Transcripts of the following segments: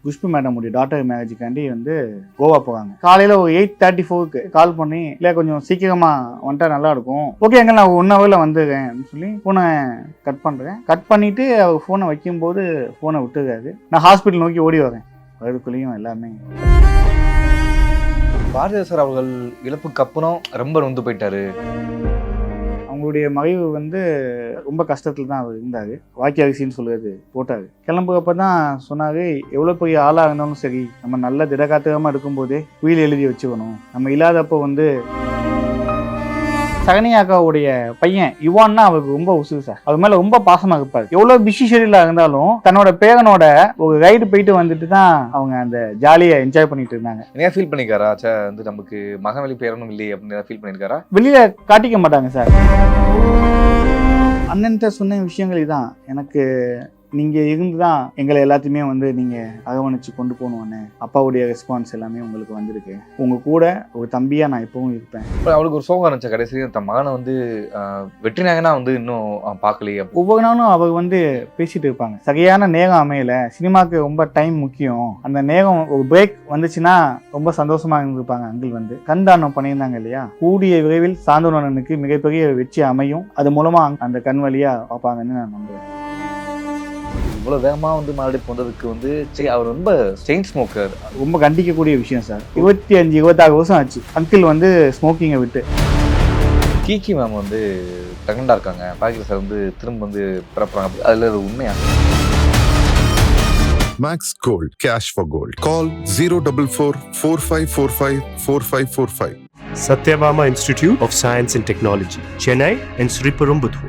புஷ்பு மேடமுடைய daughter மேரேஜுக்காண்டி வந்து கோவா போவாங்க. காலையில் ஒரு 8:34க்கு கால் பண்ணி, இல்லை கொஞ்சம் சீக்கிரமாக வந்துட்டா நல்லா இருக்கும், ஓகே எங்க நான் 1 ஹவரில் வந்துடுறேன் அப்படின்னு சொல்லி ஃபோனை கட் பண்ணுறேன். கட் பண்ணிவிட்டு அவர் ஃபோனை வைக்கும்போது ஃபோனை விட்டுருக்காரு. நான் ஹாஸ்பிட்டல் நோக்கி ஓடி வரேன். அதுக்குள்ளேயும் எல்லாமே பாரதிதாசன் அவர்கள் இழப்புக்கு அப்புறம் ரொம்ப நொந்து போயிட்டாரு. அவங்களுடைய மறைவு வந்து ரொம்ப கஷ்டத்தில் தான் அவர் இருந்தார். வாக்கி அரிசின்னு சொல்லுறது போட்டார். கிளம்புறப்ப தான் சொன்னார், எவ்வளோ பெரிய ஆளாக இருந்தாலும் சரி, நம்ம நல்ல திடகாத்திரமாக இருக்கும்போதே உயிர் எழுதி வச்சுக்கணும். நம்ம இல்லாதப்போ வந்து சகனியாக்காவுடைய பையன் யுவான்னா அவருக்கு ரொம்ப உசுறு சார். அது மேலே ரொம்ப பாசமாக இருப்பார். எவ்வளோ பிஸி ஷெடியூலாக இருந்தாலும் தன்னோட பேரனோட ஒரு ரைடு போயிட்டு வந்துட்டு தான் அவங்க அந்த ஜாலியை என்ஜாய் பண்ணிட்டு இருந்தாங்க. என்ன ஃபீல் பண்ணிக்காரா? வந்து நமக்கு மகன் வழி பேரனும் இல்லையே அப்படின்னு ஃபீல் பண்ணியிருக்காரா? வெளியில காட்டிக்க மாட்டாங்க சார். அண்ணன்ட்ட சொன்ன விஷயங்கள் இதான், எனக்கு நீங்கள் இருந்து தான் எங்களை எல்லாத்தையுமே வந்து நீங்கள் அரவணைச்சு கொண்டு போகணுன்னு. அப்பாவுடைய ரெஸ்பான்ஸ் எல்லாமே உங்களுக்கு வந்திருக்கு. உங்கள் கூட ஒரு தம்பியாக நான் எப்பவும் இருப்பேன். இப்போ அவளுக்கு ஒரு சோகம் இருந்துச்சு கடைசியில் தன் மகனை வந்து வெற்றினாங்கன்னா வந்து இன்னும் பார்க்கலையே. ஒவ்வொரு நாளும் அவர் வந்து பேசிட்டு இருப்பாங்க. சரியான நேரம் அமையல, சினிமாவுக்கு ரொம்ப டைம் முக்கியம், அந்த நேரம் ஒரு பிரேக் வந்துச்சுன்னா ரொம்ப சந்தோஷமாக இருந்திருப்பாங்க. அங்கிள் வந்து கண்தானம் பண்ணியிருந்தாங்க இல்லையா, கூடிய விரைவில் சாந்தோனனுக்கு மிகப்பெரிய வெற்றி அமையும். அது மூலமாக அந்த கண் வழியாக பார்ப்பாங்கன்னு நான் நம்புவேன். இவ்வளோ வேகமாக வந்து மறுபடியும் வந்ததுக்கு வந்து அவர் ரொம்ப செயின் ஸ்மோக்கர். ரொம்ப கண்டிக்கக்கூடிய விஷயம் சார். 25-26 வருஷம் ஆச்சு அங்கிள் வந்து ஸ்மோக்கிங்கை விட்டு. கீகி மேம் வந்து ப்ரெக்னெண்டாக இருக்காங்க. பாக்கிற சார் வந்து திரும்ப வந்து பிறப்புறாங்க. அதில் உண்மையா? Max Gold, cash for gold. Call 044-4545-4545. Satyabama Institute of Science and Technology, Chennai and Sri Perumbudur.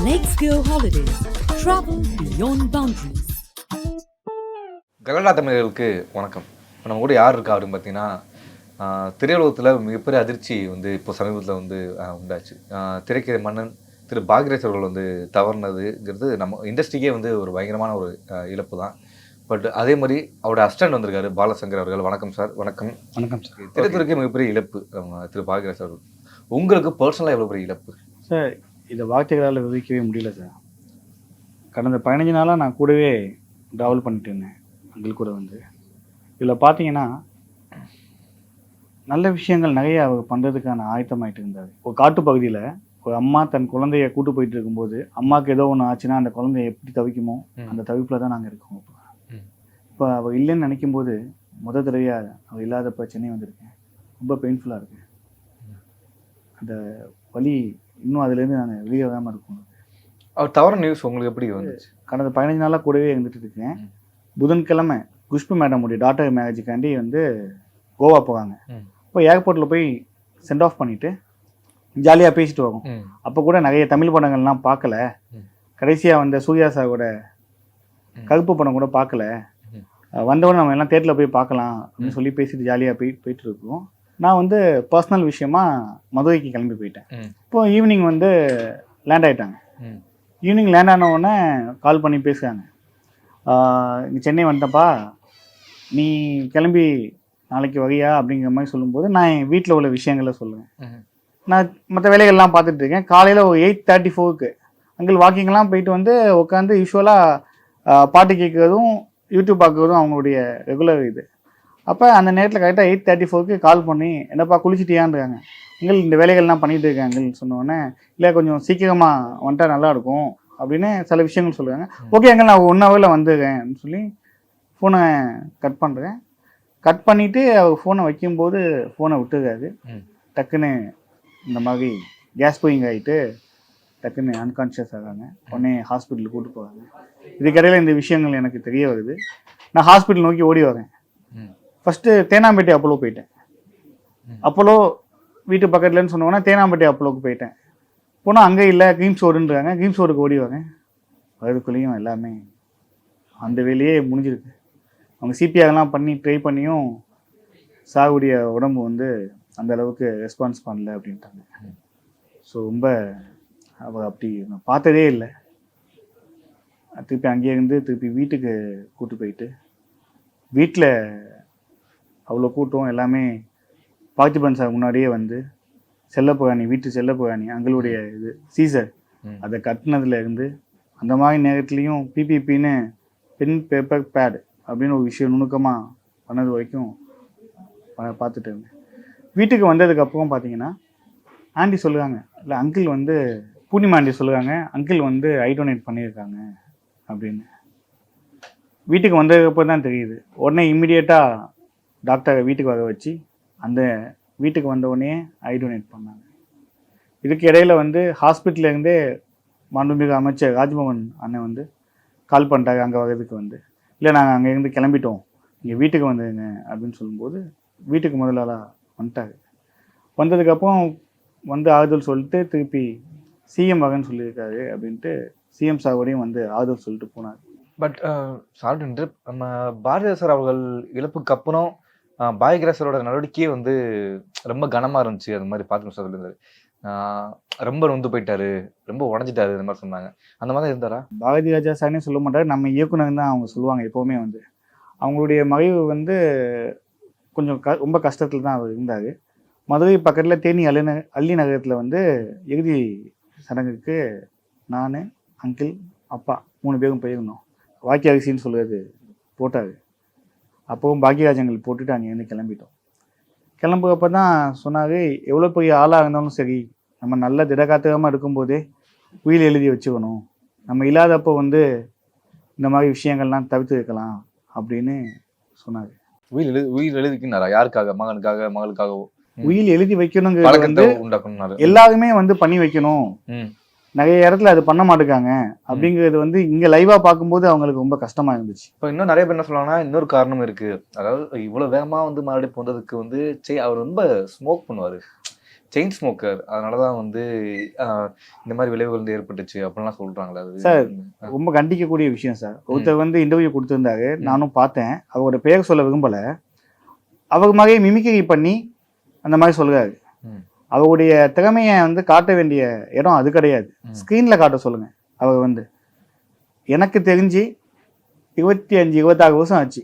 Let's go holidays. Travel beyond boundaries. கலடா தமிழர்களுக்கு வணக்கம். இப்போ நம்ம கூட யார் இருக்கா அப்படின்னு பார்த்தீங்கன்னா, திரையுலகத்தில் மிகப்பெரிய அதிர்ச்சி வந்து இப்போ சமீபத்தில் வந்து உண்டாச்சு. திரைக்கதை மன்னன் திரு பாக்யராஜ் அவர்கள் வந்து தவறுனதுங்கிறது நம்ம இண்டஸ்ட்ரிக்கே வந்து ஒரு பயங்கரமான ஒரு இழப்பு தான். பட் அதே மாதிரி அவரோட அசிஸ்டன்ட் வந்திருக்காரு பாலசங்கர் அவர்கள். வணக்கம் சார். வணக்கம். வணக்கம் சார். திரைத்துறைக்கே மிகப்பெரிய இழப்பு திரு பாக்யராஜ் அவர்கள். உங்களுக்கு பர்சனலாக எவ்வளோ பெரிய இழப்பு சார்? இதை வார்த்தைகளால் விவரிக்கவே முடியல சார். கடந்த 15 நாளாக நான் கூடவே ட்ராவல் பண்ணிட்டு இருந்தேன் அங்கிள் கூட வந்து. இதில் பார்த்தீங்கன்னா நல்ல விஷயங்கள் நிறைய அவர் பண்ணுறதுக்கான ஆயத்தமாயிட்டு இருந்தார். ஒரு காட்டு பகுதியில் ஒரு அம்மா தன் குழந்தைய கூட்டு போயிட்டு இருக்கும்போது, அம்மாவுக்கு ஏதோ ஒன்று ஆச்சுன்னா அந்த குழந்தைய எப்படி தவிக்குமோ அந்த தவிப்பில் தான் நாங்கள் இருக்கோம். இப்போ அவர் இல்லைன்னு நினைக்கும் போது முதல் தடவையாக அவர் இல்லாதப்போ சென்னை வந்திருக்கேன். ரொம்ப பெயின்ஃபுல்லாக இருக்கு. அந்த வலி இன்னும் அதுலேருந்து நான் வெளியே வராமல் இருக்கணும். அவர் தவறு நியூஸ் உங்களுக்கு எப்படி வந்துச்சு? கடந்த 15 நாளாக கூடவே இருந்துட்டு இருக்கேன். புதன்கிழமை புஷ்பு மேடமுடைய டாட்டர் மேரேஜுக்காண்டி வந்து கோவா போவாங்க. இப்போ ஏர்போர்ட்டில் போய் சென்ட் ஆஃப் பண்ணிவிட்டு ஜாலியாக பேசிட்டு வரோம். அப்போ கூட நிறைய தமிழ் படங்கள்லாம் பார்க்கல. கடைசியாக வந்த சூர்யா சாரோட கருப்பு படம் கூட பார்க்கல. வந்தவொடனே நம்ம எல்லாம் தேட்டரில் போய் பார்க்கலாம் அப்படின்னு சொல்லி பேசிட்டு ஜாலியாக போயிட்டு இருக்கோம். நான் வந்து பர்சனல் விஷயமா மதுரைக்கு கிளம்பி போயிட்டேன். இப்போ ஈவினிங் வந்து லேண்ட் ஆகிட்டாங்க. ஈவினிங் லேண்ட் ஆனவுடனே கால் பண்ணி பேசுகிறாங்க, இங்கே சென்னை வந்துட்டப்பா, நீ கிளம்பி நாளைக்கு வரியா அப்படிங்கிற மாதிரி சொல்லும்போது நான் என் வீட்டில் உள்ள விஷயங்களை சொல்லுவேன். நான் மற்ற வேலைகள்லாம் பார்த்துட்டு இருக்கேன். காலையில் ஒரு 8:34க்கு அங்கிள் வாக்கிங்லாம் போயிட்டு வந்து உட்காந்து யூஸ்வலாக பாட்டு கேட்குறதும் யூடியூப் பார்க்குறதும் அவங்களுடைய ரெகுலர் இது. அப்போ அந்த நேரத்தில் கரெக்டாக 8:34க்கு கால் பண்ணி, என்னப்பா குளிச்சுட்டியான்றாங்க. அங்கிள் இந்த வேலைகள்லாம் பண்ணிகிட்டு இருக்கேன் அங்கிள் சொன்னோடனே, இல்லை கொஞ்சம் சீக்கிரமாக வந்துட்டா நல்லா இருக்கும் அப்படின்னு சில விஷயங்கள் சொல்லுவாங்க. ஓகே அங்கிள் நான் 1 ஹவரில் வந்துடுறேன் அப்படின்னு சொல்லி ஃபோனை கட் பண்ணுறேன். கட் பண்ணிவிட்டு அவர் ஃபோனை வைக்கும்போது ஃபோனை விட்டுருக்காரு. டக்குன்னு இந்த மாதிரி கேஸ் போயிங் ஆகிட்டு டக்குன்னு அன்கான்ஷியஸ் ஆகாங்க. உடனே ஹாஸ்பிட்டலுக்கு கூப்பிட்டு போகிறாங்க. இதுக்கடையில் இந்த விஷயங்கள் எனக்கு தெரிய வருது. நான் ஹாஸ்பிட்டல் நோக்கி ஓடி வரேன். ஃபஸ்ட்டு தேனாம்பேட்டை அப்போலோ போயிட்டேன். அப்போலோ வீட்டு பக்கத்துலன்னு சொன்னோன்னா தேனாம்பேட்டை அப்போலோக்கு போயிட்டேன். போனால் அங்கே இல்லை, கிரீம்ஸ் ரோடுன்றாங்க. கிரீம்ஸ் ரோடுக்கு ஓடி வரேன். அதுக்குள்ளேயும் எல்லாமே அந்த வேலையே முடிஞ்சிருக்கு. அவங்க சிபிஆர்லாம் பண்ணி ட்ரை பண்ணியும் சாகுடைய உடம்பு வந்து அந்த அளவுக்கு ரெஸ்பான்ஸ் பண்ணல அப்படின்ட்டாங்க. ஸோ ரொம்ப அவள் அப்படி நான் பார்த்ததே இல்லை. திருப்பி அங்கேயே இருந்து திருப்பி வீட்டுக்கு கூப்பிட்டு போயிட்டு வீட்டில் அவ்வளோ கூட்டம் எல்லாமே பார்த்திபன் சார் முன்னாடியே வந்து செல்லப்புராணி, வீட்டு செல்லப்புராணி அங்களுடைய இது சீசர் அதை கட்டினதுல இருந்து அந்த மாதிரி நேரத்துலையும் பிபிபின்னு பென் பேப்பர் பேட் அப்படின்னு ஒரு விஷயம் நுணுக்கமாக பண்ணது வரைக்கும் பார்த்துட்டு இருந்தேன். வீட்டுக்கு வந்ததுக்கப்புறம் பார்த்தீங்கன்னா ஆண்டி சொல்லுவாங்க, இல்லை அங்கிள் வந்து பூர்ணிமா ஆண்டி சொல்லுவாங்க, அங்கிள் வந்து ஐ டொனேட் பண்ணியிருக்காங்க அப்படின்னு. வீட்டுக்கு வந்ததுக்கப்புறம் தான் தெரியுது. உடனே இம்மிடியேட்டாக டாக்டரை வீட்டுக்கு வர வச்சு அந்த வீட்டுக்கு வந்த உடனே ஐ டொனேட் பண்ணாங்க. இதுக்கு இடையில வந்து ஹாஸ்பிட்டல்லேருந்தே மாண்புமிகு அமைச்சர் ராஜ்மோகன் அண்ணன் வந்து கால் பண்ணிட்டாங்க அங்கே வர்றதுக்கு வந்து. இல்லை நாங்கள் அங்கேருந்து கிளம்பிட்டோம், இங்கே வீட்டுக்கு வந்துடுங்க அப்படின்னு சொல்லும்போது வீட்டுக்கு முதலாளாக வந்துட்டாங்க. வந்ததுக்கப்புறம் வந்து ஆறுதல் சொல்லிட்டு திருப்பி சிஎம் வரேன்னு சொல்லியிருக்காரு அப்படின்ட்டு சிஎம் சாரோடையும் வந்து ஆறுதல் சொல்லிட்டு போனார். பட் சால்ட் நம்ம பாரதிதாசர் அவர்கள் இழப்புக்கு அப்புறம் பாக்யராஜரோட நடவடிக்கையே வந்து ரொம்ப கனமாக இருந்துச்சு. அது மாதிரி பார்த்துக்கணும் சார் சொல்லியிருந்தாரு. ரொம்ப நொந்து போயிட்டாரு, ரொம்ப உடஞ்சிட்டாரு, இந்த மாதிரி சொன்னாங்க. அந்த மாதிரி இருந்தாரா? பாரதி ராஜா சார்னே சொல்ல மாட்டார், நம்ம இயக்குனர் தான் அவங்க சொல்லுவாங்க எப்போவுமே வந்து. அவங்களுடைய மறைவு வந்து கொஞ்சம் ரொம்ப கஷ்டத்தில் தான் அவர் இருந்தார். மதுரை பக்கத்தில் தேனி அள்ளி நகரத்தில் வந்து இறுதி சடங்குக்கு நான், அங்கிள், அப்பா 3 பேரும் போயிருந்தோம். வாக்கிய அரிசின்னு சொல்கிறது போட்டார். அப்போவும் பாக்யராஜங்கள் போட்டுட்டு அங்கேருந்து கிளம்பிட்டோம். கிளம்புறப்ப தான் சொன்னார், எவ்வளோ பெரிய ஆளாக இருந்தாலும் சரி, நம்ம நல்ல திடகாத்திரமாக இருக்கும்போதே உயில் எழுதி வச்சுக்கணும், நம்ம இல்லாதப்போ வந்து இந்த மாதிரி விஷயங்கள்லாம் தவிர்த்து வைக்கலாம் அப்படின்னு சொன்னார். உயிர் எழுதிக்கினாரா? யாருக்காக? மகனுக்காக, மகளுக்காகவோ? உயில் எழுதி வைக்கணுங்கிறது வந்து உண்டாக்கணும், எல்லாருமே வந்து பண்ணி வைக்கணும். நிறைய இடத்துல அது பண்ண மாட்டேங்காங்க அப்படிங்கிறது வந்து இங்க லைவா பார்க்கும்போது அவங்களுக்கு ரொம்ப கஷ்டமா இருந்துச்சு. இப்போ இன்னும் நிறைய பேர் என்ன சொல்லுவாங்கன்னா, இன்னொரு காரணம் இருக்கு. அதாவது இவ்வளவு வேகமா வந்து மறுபடியும் போனதுக்கு வந்து அவர் ரொம்ப ஸ்மோக் பண்ணுவாரு, செயின் ஸ்மோக்கர். அதனாலதான் வந்து இந்த மாதிரி விளைவுகள் வந்து ஏற்பட்டுச்சு அப்படின்லாம் சொல்றாங்களே. அது சார் ரொம்ப கண்டிக்கக்கூடிய விஷயம் சார். ஒருத்தர் வந்து இன்டர்வியூ கொடுத்துருந்தாரு, நானும் பார்த்தேன். அவரோட பெயர் சொல்ல விரும்பல. அவர் மாதிரியே மிமிக்ரி பண்ணி அந்த மாதிரி சொல்றாரு. அவருடைய திறமையை வந்து காட்ட வேண்டிய இடம் அது கிடையாது, ஸ்க்ரீன்ல காட்ட சொல்லுங்க. அவர் வந்து எனக்கு தெரிஞ்சு 25-26 வருஷம் ஆச்சு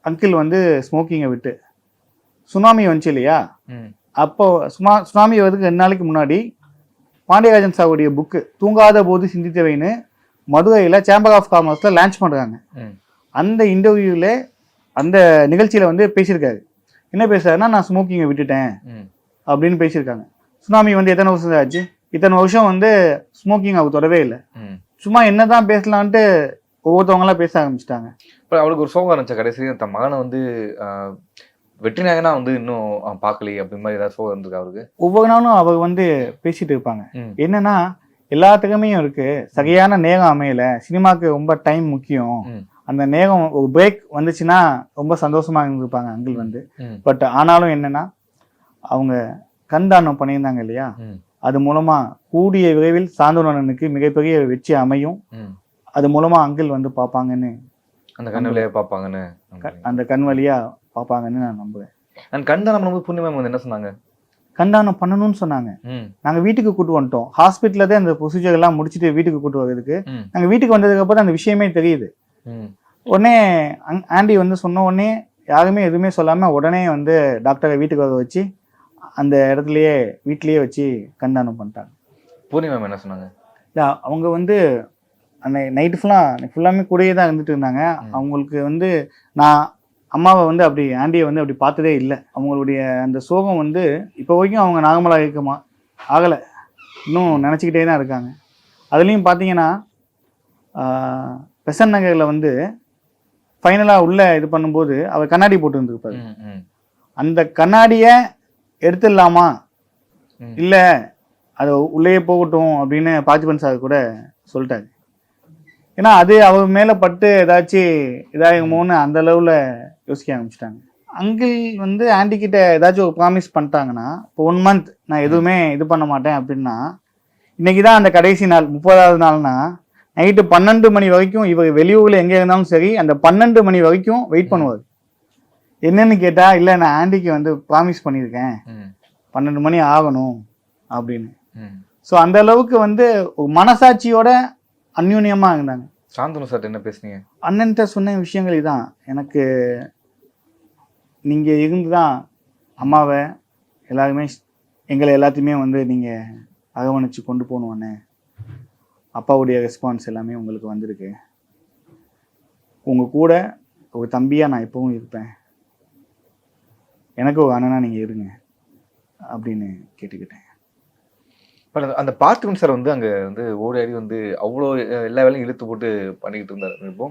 அங்கிள் வந்து ஸ்மோக்கிங்கை விட்டு. சுனாமி வந்துச்சு இல்லையா, அப்போ சுனாமி வரதுக்கு 2 நாளைக்கு முன்னாடி பாண்டியராஜன் சாருடைய புக்கு தூங்காத போது சிந்தித்தவைன்னு மதுரையில் சேம்பர் ஆஃப் காமர்ஸில் லான்ச் பண்ணுறாங்க. அந்த இன்டர்வியூவில் அந்த நிகழ்ச்சியில் வந்து பேசியிருக்காரு. என்ன பேசுறாருன்னா, நான் ஸ்மோக்கிங்கை விட்டுட்டேன் அப்படின்னு பேசியிருக்காங்க. சுனாமி வந்து எத்தனை வருஷம் ஆச்சு? இத்தனை வருஷம் வந்து ஸ்மோக்கிங் அவர் தொடவே இல்லை. சும்மா என்னதான் பேசலான்ட்டு ஒவ்வொருத்தவங்களாம் பேச ஆரம்பிச்சிட்டாங்க. இப்போ அவளுக்கு ஒரு சோகம் இருந்துச்சு கடைசி, தன் மகனை வந்து வெற்றி நாயகனா வந்து இன்னும் பார்க்கலையே அப்படி மாதிரி ஏதாவது சோகம் இருந்திருக்கு அவருக்கு? ஒவ்வொரு நாளும் அவர் வந்து பேசிட்டு இருப்பாங்க. என்னன்னா எல்லா திறமையும் இருக்கு, சரியான நேரம் அமையல, சினிமாவுக்கு ரொம்ப டைம் முக்கியம், அந்த நேரம் ஒரு பிரேக் வந்துச்சுன்னா ரொம்ப சந்தோஷமா இருந்திருப்பாங்க அங்கிள் வந்து. பட் ஆனாலும் என்னன்னா அவங்க கண் தானம் பண்ணியிருந்தாங்க இல்லையா, அது மூலமா கூடிய விரைவில் சாந்தோனனுக்கு மிகப்பெரிய வெற்றி அமையும். அது மூலமா அங்கிள் வந்து பார்ப்பாங்கன்னு, அந்த கண் வழியா பார்ப்பாங்கன்னு, அந்த கண் வழியா பார்ப்பாங்கன்னு நான் நம்புவேன். கண் தானம் பண்ணும்போது பூர்ணிமா வந்து என்ன சொன்னாங்க? கண்தானம் பண்ணணும்னு சொன்னாங்க. நாங்க வீட்டுக்கு கூட்டு வந்துட்டோம். ஹாஸ்பிட்டல்ல தான் அந்த ப்ரொசீஜர் எல்லாம் முடிச்சுட்டு வீட்டுக்கு கூட்டு வர்றதுக்கு நாங்க வீட்டுக்கு வந்ததுக்கு அப்புறம் அந்த விஷயமே தெரியுது. உடனே ஆண்டி வந்து சொன்ன உடனே யாருமே எதுவுமே சொல்லாம உடனே வந்து டாக்டரை வீட்டுக்கு வர வச்சு அந்த இடத்துலயே வீட்லயே வச்சு கண்தானம் பண்ணிட்டாங்க. பூர்ணிமா என்ன சொன்னாங்க? இல்லை, அவங்க வந்து அந்த நைட்டு ஃபுல்லாமே கூடயே தான் இருந்துட்டு இருந்தாங்க. அவங்களுக்கு வந்து நான் அம்மாவை வந்து அப்படி ஆண்டியை வந்து அப்படி பார்த்ததே இல்லை. அவங்களுடைய அந்த சோகம் வந்து இப்போ வரைக்கும் அவங்க நார்மலாக இருக்குமா ஆகலை, இன்னும் நினச்சிக்கிட்டே தான் இருக்காங்க. அதுலேயும் பார்த்தீங்கன்னா பெசன் நகரில் வந்து ஃபைனலாக உள்ளே இது பண்ணும்போது அவர் கண்ணாடி போட்டு இருந்திருப்பாரு. அந்த கண்ணாடியை எடுத்துடலாமா, இல்லை அது உள்ளேயே போகட்டும் அப்படின்னு பார்த்திபன் சார் கூட சொல்லிட்டாரு. ஏன்னா அது அவர் மேலே பட்டு ஏதாச்சும் இதாகுமோன்னு அந்த அளவில் யோசிக்க ஆரம்பிச்சிட்டாங்க. அங்கிள் வந்து ஆண்டி கிட்ட ஏதாச்சும் ஒரு ப்ராமிஸ் பண்ணிட்டாங்கன்னா, இப்போ 1 month நான் எதுவுமே இது பண்ண மாட்டேன் அப்படின்னா, இன்னைக்கு தான் அந்த கடைசி நாள் 30வது நாள்னா நைட்டு 12 மணி வரைக்கும் இவர் வெளியூரில் எங்கே இருந்தாலும் சரி அந்த 12 மணி வரைக்கும் வெயிட் பண்ணுவார். என்னன்னு கேட்டால், இல்லை நான் ஆண்டிக்கு வந்து ப்ராமிஸ் பண்ணியிருக்கேன் 12 மணி ஆகணும் அப்படின்னு. ஸோ அந்த அளவுக்கு வந்து ஒரு மனசாட்சியோட அந்யூன்யமாக இருந்தாங்க. சாந்தனு சார் என்ன பேசுனீங்க? அண்ணன்ட்ட சொன்ன விஷயங்கள் இதான், எனக்கு நீங்கள் இருந்து தான் அம்மாவை எல்லாருமே எங்களை எல்லாத்தையுமே வந்து நீங்கள் அரவணைச்சு கொண்டு போகணும் அண்ணே. அப்பாவுடைய ரெஸ்பான்ஸ் எல்லாமே உங்களுக்கு வந்திருக்கு. உங்கள் கூட ஒரு தம்பியாக நான் எப்பவும் இருப்பேன், எனக்கு ஒரு அண்ணனா நீங்கள் இருங்க அப்படின்னு கேட்டுக்கிட்டேன். பட் அந்த பார்த்திபன் சார் வந்து அங்கே வந்து ஓடி ஆடி வந்து அவ்வளோ எல்லா வேலையும் இழுத்து போட்டு பண்ணிக்கிட்டு இருந்தார். இப்போ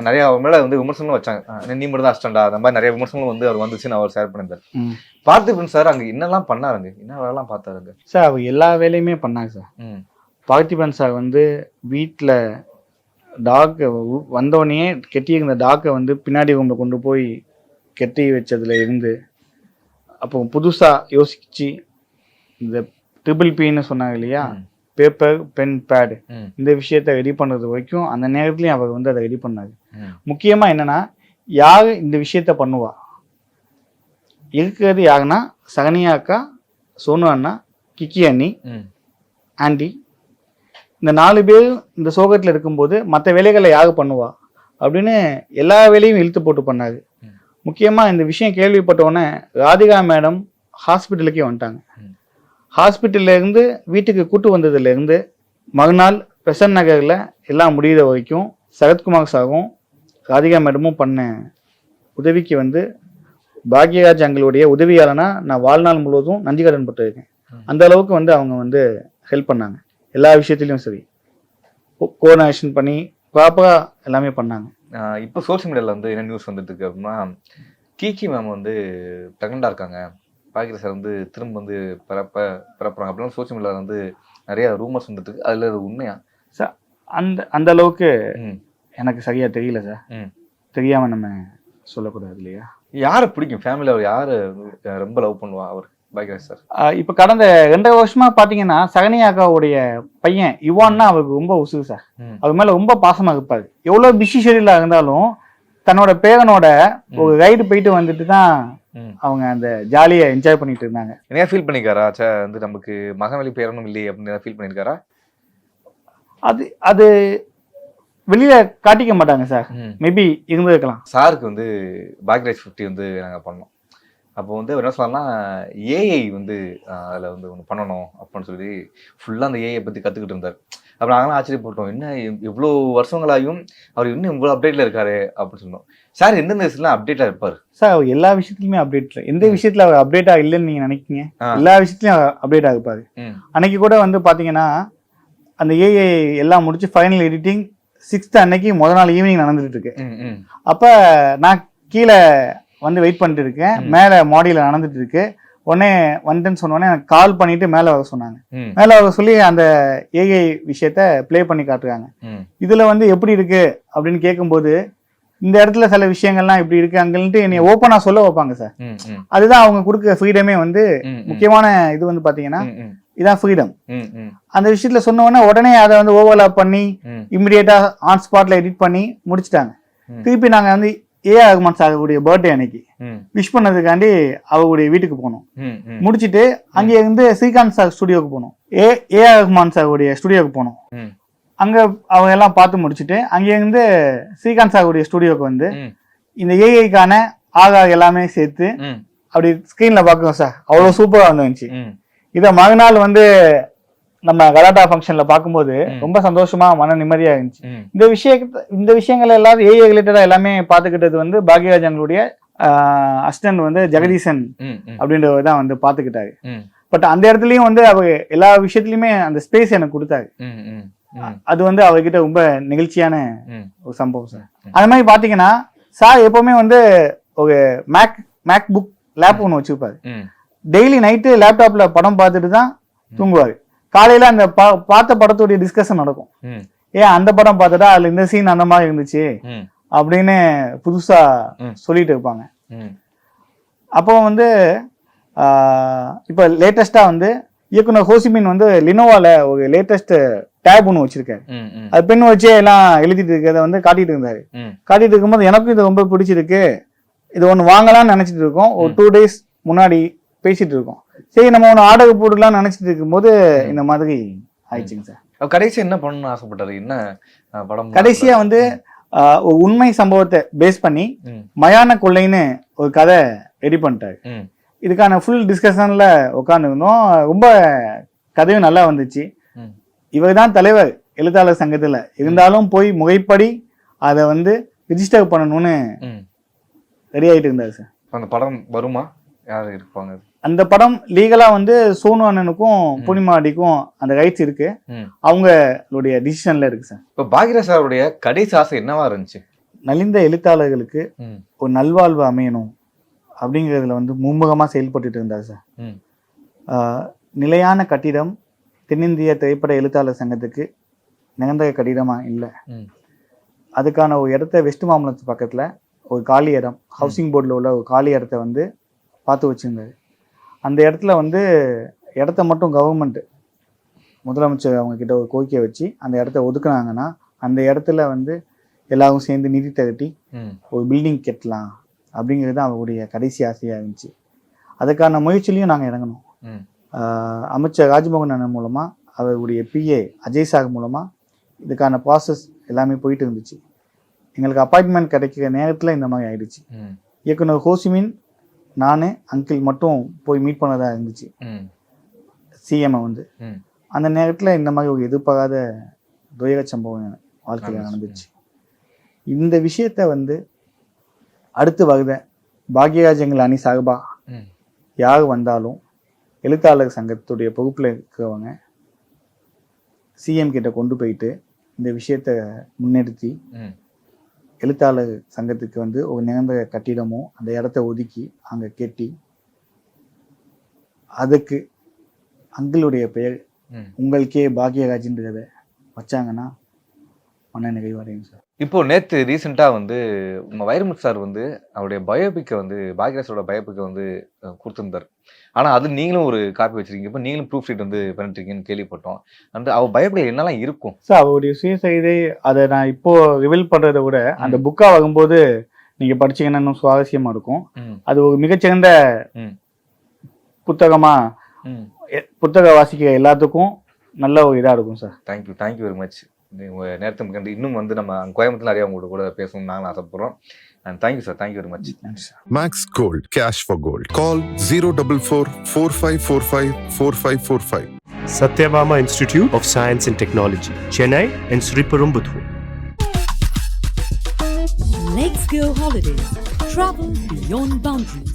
நிறைய அவர் மேலே வந்து விமர்சனங்களும் வச்சாங்க. நீ மட்டும் தான் அஸ்டண்டா அந்த மாதிரி நிறைய விமர்சனங்களும் வந்து அவர் வந்துச்சுன்னு அவர் ஷேர் பண்ணியிருந்தார். பார்த்திபன் சார் அங்கே என்னெல்லாம் பண்ணாருங்க, என்ன வேலைலாம் பார்த்தாருங்க சார்? அவர் எல்லா வேலையுமே பண்ணாங்க சார். பார்த்திபன் சார் வந்து வீட்டில் டாக்கை வந்தோடனே கெட்டியிருந்த டாக்கை வந்து பின்னாடி ரூமில் கொண்டு போய் கெட்டி வச்சதுல இருந்து, அப்போ புதுசாக யோசிச்சு இந்த PPPன்னு சொன்னாங்க இல்லையா, பேப்பர் பென் பேடு, இந்த விஷயத்த ரெடி பண்ணுறது வரைக்கும் அந்த நேரத்துலையும் அவர் வந்து அதை ரெடி பண்ணாரு. முக்கியமாக என்னன்னா, யார் இந்த விஷயத்த பண்ணுவா இருக்கிறது யாருன்னா, சகனியா அக்கா, சோனு அண்ணா, கிக்கி அண்ணி, ஆண்டி, இந்த 4 பேர் இந்த சோகத்தில் இருக்கும்போது மற்ற வேலைகளை யாரு பண்ணுவா அப்படின்னு எல்லா வேலையும் இழுத்து போட்டு பண்ணாரு. முக்கியமாக இந்த விஷயம் கேள்விப்பட்டோன்னே ராதிகா மேடம் ஹாஸ்பிட்டலுக்கே வந்துட்டாங்க. ஹாஸ்பிட்டல்லேருந்து வீட்டுக்கு கூட்டு வந்ததுலேருந்து மறுநாள் பெசன் நகரில் எல்லாம் முடிகிற வரைக்கும் சரத்குமார் சாரும் ராதிகா மேடமும் பண்ண உதவிக்கு வந்து பாக்யராஜ் எங்களுடைய உதவியாளனா நான் வாழ்நாள் முழுவதும் நன்றி கடன் பட்டிருக்கேன். அந்த அளவுக்கு வந்து அவங்க வந்து ஹெல்ப் பண்ணாங்க எல்லா விஷயத்துலையும். சரி, கோஆர்டினேஷன் பண்ணி ப்ராப்பராக எல்லாமே பண்ணாங்க. இப்போ சோசியல் மீடியாவில் வந்து என்ன நியூஸ் வந்துட்டு இருக்கு அப்படின்னா, கீகி மேம் வந்து ப்ரெக்னெண்டாக இருக்காங்க, பாக்கிற சார் வந்து திரும்ப வந்து பிறப்புறாங்க அப்படின்னா சோசியல் மீடியாவில் வந்து நிறைய ரூமர்ஸ் வந்துட்டு இருக்கு. அதில் அது உண்மையா சார்? அந்த அளவுக்கு எனக்கு சரியாக தெரியல சார். தெரியாமல் நம்ம சொல்லக்கூடாது இல்லையா? யாரை பிடிக்கும் ஃபேமிலியில், அவர் யாரை ரொம்ப லவ் பண்ணுவா அவர் பாக்கியராஜ் சார்? இப்போ கடந்த 2 வருஷமா பார்த்தீங்கன்னா சகனியா அக்காவுடைய பையன் யுவான்னா அவருக்கு ரொம்ப உசுகு சார். அவர் மேலே ரொம்ப பாசமாக இருப்பார். எவ்வளோ பிஸி ஷெடியூலாக இருந்தாலும் தன்னோட பேரனோட ஒரு ரைடு போயிட்டு வந்துட்டு தான் அவங்க அந்த ஜாலியை என்ஜாய் பண்ணிட்டு இருந்தாங்க. என்ன ஃபீல் பண்ணிக்காரா வந்து நமக்கு மகவெளி பேரனும் இல்லையே அப்படின்னு ஃபீல் பண்ணியிருக்காரா? அது வெளியில காட்டிக்க மாட்டாங்க சார். மேபி இருந்திருக்கலாம். சாருக்கு வந்து பாக்யராஜ் 50 வந்து நாங்கள் பண்ணோம். அப்போ வந்து என்ன சொல்லலாம்னா, ஏஐ வந்து அதில் வந்து ஒன்று பண்ணணும் அப்படின்னு சொல்லி ஃபுல்லாக அந்த ஏஐ பற்றி கற்றுக்கிட்டு இருந்தார். அப்போ நாங்களாம் ஆச்சரியப்பட்டோம், என்ன இவ்வளோ வருஷங்களாயும் அவர் இன்னும் இவ்வளோ அப்டேட்டில் இருக்காரு அப்படின்னு சொன்னோம். சார் எந்தெந்த விஷயத்துலாம் அப்டேட்டாக இருப்பார்? சார் அவர் எல்லா விஷயத்துலையுமே அப்டேட் இல்லை. எந்த விஷயத்தில் அவர் அப்டேட்டாக இல்லைன்னு நீங்கள் நினைக்கிங்க? எல்லா விஷயத்துலையும் அவர் அப்டேட்டாக இருப்பார். அன்னைக்கு கூட வந்து பார்த்தீங்கன்னா அந்த ஏஐ எல்லாம் முடிச்சு ஃபைனல் எடிட்டிங் 6th அன்னைக்கு முதல் நாள் ஈவினிங் நடந்துட்டு இருக்கு. அப்போ நான் கீழே வந்து வெயிட் பண்ணிட்டு இருக்கேன், மேலே மாடியில் நடந்துட்டு இருக்கு. உடனே வந்துன்னு சொன்னோடனே எனக்கு கால் பண்ணிட்டு மேலே வர சொன்னாங்க. மேலே வர சொல்லி அந்த ஏஐ விஷயத்த ப்ளே பண்ணி காட்டுறாங்க. இதில் வந்து எப்படி இருக்கு அப்படின்னு கேட்கும்போது இந்த இடத்துல சில விஷயங்கள்லாம் இப்படி இருக்கு அங்கன்ட்டு என்னை ஓப்பனாக சொல்ல வைப்பாங்க சார். அதுதான் அவங்க கொடுக்குற ஃப்ரீடமே. வந்து முக்கியமான இது வந்து பார்த்தீங்கன்னா இதான் ஃப்ரீடம். அந்த விஷயத்துல சொன்ன உடனே அதை வந்து ஓவர்லாப் பண்ணி இமிடியேட்டா ஆன் ஸ்பாட்ல எடிட் பண்ணி முடிச்சுட்டாங்க. திருப்பி நாங்க வந்து ஏஆர் ரஹ்மான் சாருடைய பர்த்டே அன்னைக்கு விஷ் பண்ணதுக்காண்டி அவருடைய வீட்டுக்கு போனோம். முடிச்சுட்டு அங்கே இருந்து ஸ்ரீகாந்த் சார் ஸ்டுடியோக்கு போனோம். ஏஆர் ரஹ்மான் சாருடைய ஸ்டுடியோக்கு போனோம். அங்க அவங்க எல்லாம் பார்த்து முடிச்சுட்டு அங்கேருந்து ஸ்ரீகாந்த் சாருடைய ஸ்டுடியோக்கு வந்து இந்த ஏஐக்கான ஆகார் எல்லாமே சேர்த்து அப்படி ஸ்கிரீன்ல பாக்குறோம் சார். அவ்வளவு சூப்பரா வந்துச்சு. இதை மறுநாள் வந்து நம்ம கலாட்டா ஃபங்க்ஷன்ல பார்க்கும்போது ரொம்ப சந்தோஷமா மன நிம்மதியா இருந்துச்சு. இந்த விஷயங்கள் எல்லாரும் ஏஐ ரிலேட்டடா எல்லாமே பார்த்துக்கிட்டது வந்து பாக்யராஜனுடைய அசிஸ்டன்ட் வந்து ஜெகதீசன் அப்படின்றவர் தான் வந்து பார்த்துக்கிட்டாரு. பட் அந்த இடத்துலயும் வந்து அவர் எல்லா விஷயத்துலயுமே அந்த ஸ்பேஸ் எனக்கு கொடுத்தாரு. அது வந்து அவர்கிட்ட ரொம்ப நெகிழ்ச்சியான ஒரு சம்பவம் சார். அது மாதிரி பாத்தீங்கன்னா சார் எப்பவுமே வந்து ஒரு மேக் புக் லேப் ஒன்று வச்சிருப்பாரு. டெய்லி நைட்டு லேப்டாப்ல படம் பார்த்துட்டு தான் தூங்குவாரு. காலையில அந்த பார்த்த படத்துடைய டிஸ்கஷன் நடக்கும். ஏன் அந்த படம் பார்த்துட்டா அதுல இந்த சீன் அந்த மாதிரி இருந்துச்சு அப்படின்னு புதுசா சொல்லிட்டு இருப்பாங்க. அப்போ வந்து இப்ப லேட்டஸ்டா வந்து இயக்குனர் ஹோசிமின் வந்து லினோவால ஒரு லேட்டஸ்ட் டேப் ஒன்று வச்சிருக்காரு. அது பெண் வச்சே எல்லாம் எழுதிட்டு இருக்கிறத வந்து காட்டிட்டு இருந்தாரு. காட்டிட்டு இருக்கும்போது எனக்கும் இது ரொம்ப பிடிச்சிருக்கு, இது ஒன்று வாங்கலாம்னு நினைச்சிட்டு இருக்கோம். ஒரு 2 days முன்னாடி பேசிட்டு இருக்கோம். சரி நம்ம ஒன்று ஆர்டர் போடலாம்னு நினைச்சிட்டு இருக்கும்போது இந்த மாதிரி ஆயிடுச்சுங்க சார். கடைசி என்ன பண்ணணும்னு ஆசைப்பட்டாரு? என்ன படம்? கடைசியா வந்து ஒரு உண்மை சம்பவத்தை பேஸ் பண்ணி மயான கொள்ளைன்னு ஒரு கதை ரெடி பண்ணிட்டாரு. இதுக்கான ஃபுல் டிஸ்கஷன்ல உட்காந்துருந்தோம். ரொம்ப கதையும் நல்லா வந்துச்சு. இவர் தான் தலைவர் எழுத்தாளர் சங்கத்துல இருந்தாலும் போய் முறைப்படி அதை வந்து ரிஜிஸ்டர் பண்ணணும்னு ம். ரெடி ஆகிட்டு இருந்தார் சார். அந்த படம் வருமா? யார் இருப்பாங்க? அந்த படம் லீகலாக வந்து சோனு அண்ணனுக்கும் பூர்ணிமாடிக்கும் அந்த ரைட்ஸ் இருக்கு, ம். அவங்களுடைய டிசிஷன்ல இருக்கு சார். இப்போ பாக்யராஜ் சாருடைய கடைசி ஆசை என்னவா இருந்துச்சு? நலிந்த எழுத்தாளர்களுக்கு ம். ஒரு நல்வாழ்வு அமையணும் அப்படிங்கிறதுல வந்து மும்முகமாக செயல்பட்டு இருந்தார் சார். ம். நிலையான கட்டிடம் தென்னிந்திய திரைப்பட எழுத்தாளர் சங்கத்துக்கு நிரந்தர கட்டிடமாக இல்லை. ம். அதுக்கான ஒரு இடத்த வெஸ்ட் மாம்பலத்து பக்கத்தில் ஒரு காலி இடம், ஹவுசிங் போர்டில் உள்ள ஒரு காலி இடத்த வந்து பார்த்து வச்சுருந்தாரு. அந்த இடத்துல வந்து இடத்த மட்டும் கவர்மெண்ட் முதலமைச்சர் அவங்க கிட்ட ஒரு கோரிக்கை வச்சு அந்த இடத்த ஒதுக்குனாங்கன்னா அந்த இடத்துல வந்து எல்லாரும் சேர்ந்து நிதி திரட்டி ம். ஒரு பில்டிங் கட்டலாம் அப்படிங்கிறது அவருடைய கடைசி ஆசையாக இருந்துச்சு. அதுக்கான முயற்சியிலையும் நாங்கள் இறங்கணும். ம். அமைச்சர் ராஜ்மோகன் அண்ணன் மூலமாக, அவருடைய பிஏ அஜய் சார் மூலமாக இதுக்கான ப்ராசஸ் எல்லாமே போயிட்டு இருந்துச்சு. எங்களுக்கு அப்பாயின்மெண்ட் கிடைக்கிற நேரத்தில் இந்த மாதிரி ஆயிடுச்சு. ம். இயக்குனர் ஹோசிமின், நான், அங்கிள் மட்டும் போய் மீட் பண்ணதாக இருந்துச்சு ம். சிஎம்ஐ வந்து. ம். அந்த நேரத்தில் இந்த மாதிரி ஒரு எதிர்பாராத துயர சம்பவம் வாழ்க்கையில் நடந்துச்சு. இந்த விஷயத்த வந்து அடுத்து வருத பாக்யராஜ் எங்கள் அணி சார்பா ம். யார் வந்தாலும் எழுத்தாளர் சங்கத்துடைய பொறுப்பில் இருக்கிறவங்க சிஎம் கிட்ட கொண்டு போயிட்டு இந்த விஷயத்த முன்னெடுத்தி ம். எழுத்தாளர் சங்கத்துக்கு வந்து ஒரு நிரந்தர கட்டிடமோ அந்த இடத்த ஒதுக்கி அங்கே கட்டி அதுக்கு அங்கிளுடைய பெயர் ம். உங்களுக்கே பாக்யராஜ்ன்றத வச்சாங்கன்னா மன நிறைவடையும் சார். இப்போ நேற்று ரீசெண்டாக வந்து உங்கள் வைரமுத்து சார் வந்து அவருடைய பயோபிக்கை வந்து பாக்யராஜோட பயோபிக்கை வந்து கொடுத்துருந்தார். ஆனால் அது நீங்களும் ஒரு காப்பி வச்சிருக்கீங்க, இப்போ நீங்களும் ப்ரூஃப் ரீட் வந்து பண்ணிட்டுருக்கீங்கன்னு கேள்விப்பட்டோம். அந்த அவர் பயோபிக்கை என்னெல்லாம் இருக்கும் சார்? அவருடைய சுயசரிதை அதை நான் இப்போ ரிவீல் பண்ணுறதை விட அந்த புக்காக வரும்போது நீங்கள் படிச்சீங்கன்னா இன்னும் சுவாரஸ்யமாக இருக்கும். ம். அது ஒரு மிகச்சிறந்த ம். புத்தகமாக, ம். புத்தக வாசிக்கிற எல்லாத்துக்கும் நல்ல ஒரு இதாக இருக்கும் சார். Thank you very much. உங்கள் நேரத்தை கண்டு இன்னும் வந்து நம்ம கோயம்புத்தூர் நிறையா உங்களோட கூட பேசணும்னு நாங்களும் ஆசைப்படுறோம். And thank you sir, thank you very much. Max Gold, cash for gold. Call 044 4545 4545. Satyabama Institute of Science and Technology, Chennai and Sriperumbudur. Let's go holidays. Travel beyond boundaries.